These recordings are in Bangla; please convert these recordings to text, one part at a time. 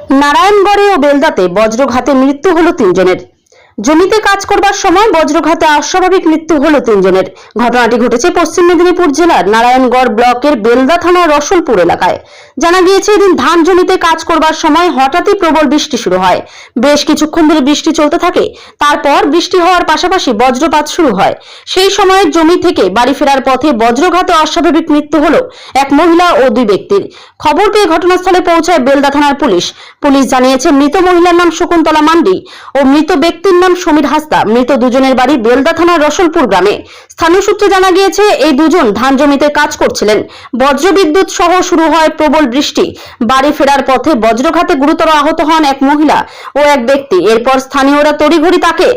নারায়ণগড়ে ও বেলদাতে বজ্রঘাতে মৃত্যু হলো 3 জনের। জমিতে কাজ করবার সময় বজ্রঘাতে অস্বাভাবিক মৃত্যু হলো 3 জনের। ঘটনাটি ঘটেছে পশ্চিম মেদিনীপুর জেলার নারায়ণগড় ব্লকের বেলদা থানার রসুলপুর এলাকায়। জানা গিয়েছে, এদিন ধান জমিতে কাজ করবার সময় হঠাৎই প্রবল বৃষ্টি শুরু হয়। বেশ কিছুক্ষণ ধরে বৃষ্টি চলতে থাকে। তারপর বৃষ্টি হওয়ার পাশাপাশি বজ্রপাত শুরু হয়। সেই সময় জমি থেকে বাড়ি ফেরার পথে বজ্রঘাতে অস্বাভাবিক মৃত্যু হলো এক মহিলা ও 2 ব্যক্তির। খবর পেয়ে ঘটনাস্থলে পৌঁছায় বেলদা থানার পুলিশ। পুলিশ জানিয়েছে, মৃত মহিলার নাম শকুন্তলা মান্ডি ও মৃত ব্যক্তির নাম সমীর হাসদা। মৃত দুজনের বাড়ি বেলদা থানার রসুলপুর গ্রামে। স্থানীয় সূত্রে জানা গিয়েছে, এই দুজন ধান জমিতে কাজ করছিলেন। বজ্রবিদ্যুৎ সহ শুরু হয় প্রবল বৃষ্টি। বাড়ি ফেরার পথে বজ্রঘাতে গুরুতর আহত হন এক মহিলা ও এক ব্যক্তি। এরপর স্থানীয়রা তড়িঘড়ি তাকে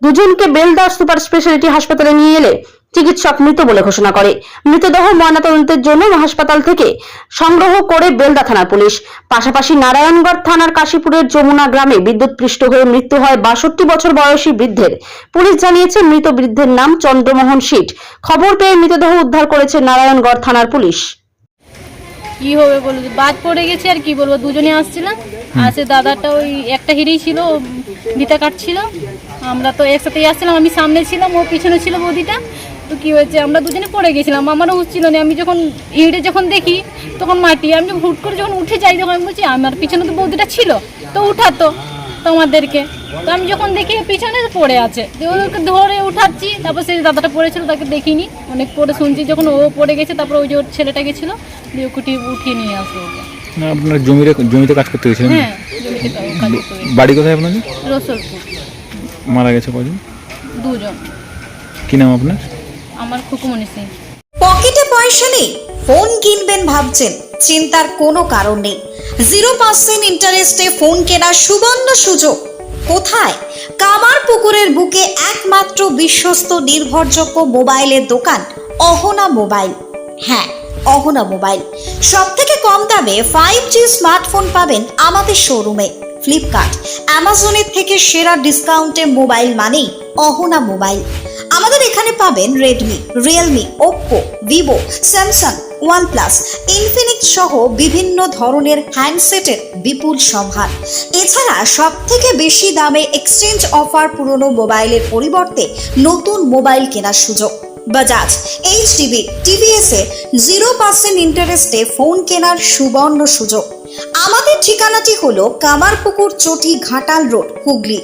দুজনকে বেলদা সুপার স্পেশালিটি হাসপাতালে নিয়ে এলে চিকিৎসক মৃত বলে ঘোষণা করে। মৃতদেহ ময়নাতদন্তের জন্য হাসপাতাল থেকে সংগ্রহ করে বেলদা থানার পুলিশ। পাশাপাশি নারায়ণগড় থানার কাশীপুরের যমুনা গ্রামে বিদ্যুৎপৃষ্ট হয়ে মৃত্যু হয় 62 বছর বয়সী বৃদ্ধের। পুলিশ জানিয়েছে, মৃত বৃদ্ধের নাম চন্দ্রমোহন শীট। খবর পেয়ে মৃতদেহ উদ্ধার করেছে নারায়ণগড় থানার পুলিশ। কি হবে বলবো, বাদ পড়ে গেছে আর কি বলবো। দুজনে আসছিলাম, আসে দাদাটা ওই একটা হিরেই ছিল, ভিতা কাটছিল। আমরা তো একসাথেই আসছিলাম, আমি সামনে ছিলাম, ও পিছনে ছিল বৌদিটা। তো কি হয়েছে, আমরা দুজনে পড়ে গেছিলাম। আমারও উঠছিল না। আমি যখন হিড়ে যখন দেখি তখন মাটি, আমি হুট করে যখন উঠে যাই, তখন আমি বলছি আমার পিছনে তো বৌদিটা ছিল, তো উঠাতো তোমাদেরকে। তো আমি যখন দেখি পিছনে পড়ে আছে, ওদেরকে ধরে উঠাচ্ছি। তারপর সেই দাদাটা পড়েছিল, তাকে দেখিনি, অনেক পরে শুনছি যখন ও পড়ে গেছে। তারপর ওই যে ওর ছেলেটা গেছিল, দিয়ে উঠিয়ে নিয়ে আসলো ওকে। আপনার জমিতে কাজ করতে গেছিলেন? হ্যাঁ, জমিতে কাজ করতে গেছি। বাড়ি কোথায় আপনাদের? রসুলপুর। মারা গেছে কজন? 2 জন। কি নাম আপনার? আমার খুকুমণি সিং। পকেটে পয়সা নেই, ফোন কিনবেন ভাবছেন? চিন্তার কোনো কারণ নেই। 0% ইন্টারেস্টে ফোন কেনার সুবর্ণ সুযোগ। কোথায়? কামারপুকুরের বুকে একমাত্র বিশ্বস্ত নির্ভরযোগ্য মোবাইলের দোকান অহনা মোবাইল। হ্যাঁ, অহনা মোবাইল। সব থেকে কম দামে 5G স্মার্টফোন পাবেন আমাদের শোরুমে। ফ্লিপকার্ট, অ্যামাজনের থেকে সেরা ডিসকাউন্টে মোবাইল মানেই অহনা মোবাইল। আমাদের এখানে পাবেন Redmi, Realme, Oppo, Vivo, Samsung, OnePlus, Infinix সহ বিভিন্ন ধরনের হ্যান্ডসেটের বিপুল সম্ভার। এছাড়া সব থেকে বেশি দামে এক্সচেঞ্জ অফার, পুরনো মোবাইলের পরিবর্তে নতুন মোবাইল কেনার সুযোগ। বাজাজ, এইচডিবি, টিভিএস এ 0% ইন্টারেস্টে ফোন কেনার সুবর্ণ সুযোগ। আমাদের ঠিকানাটি হলো কামারপুকুর চটি, ঘাটাল রোড, হুগলি।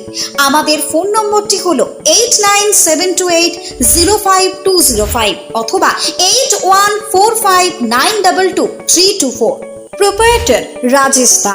আমাদের ফোন নম্বরটি হলো 8972805205 অথবা 8145922324। প্রোপ্রাইটার রাজেশ দা।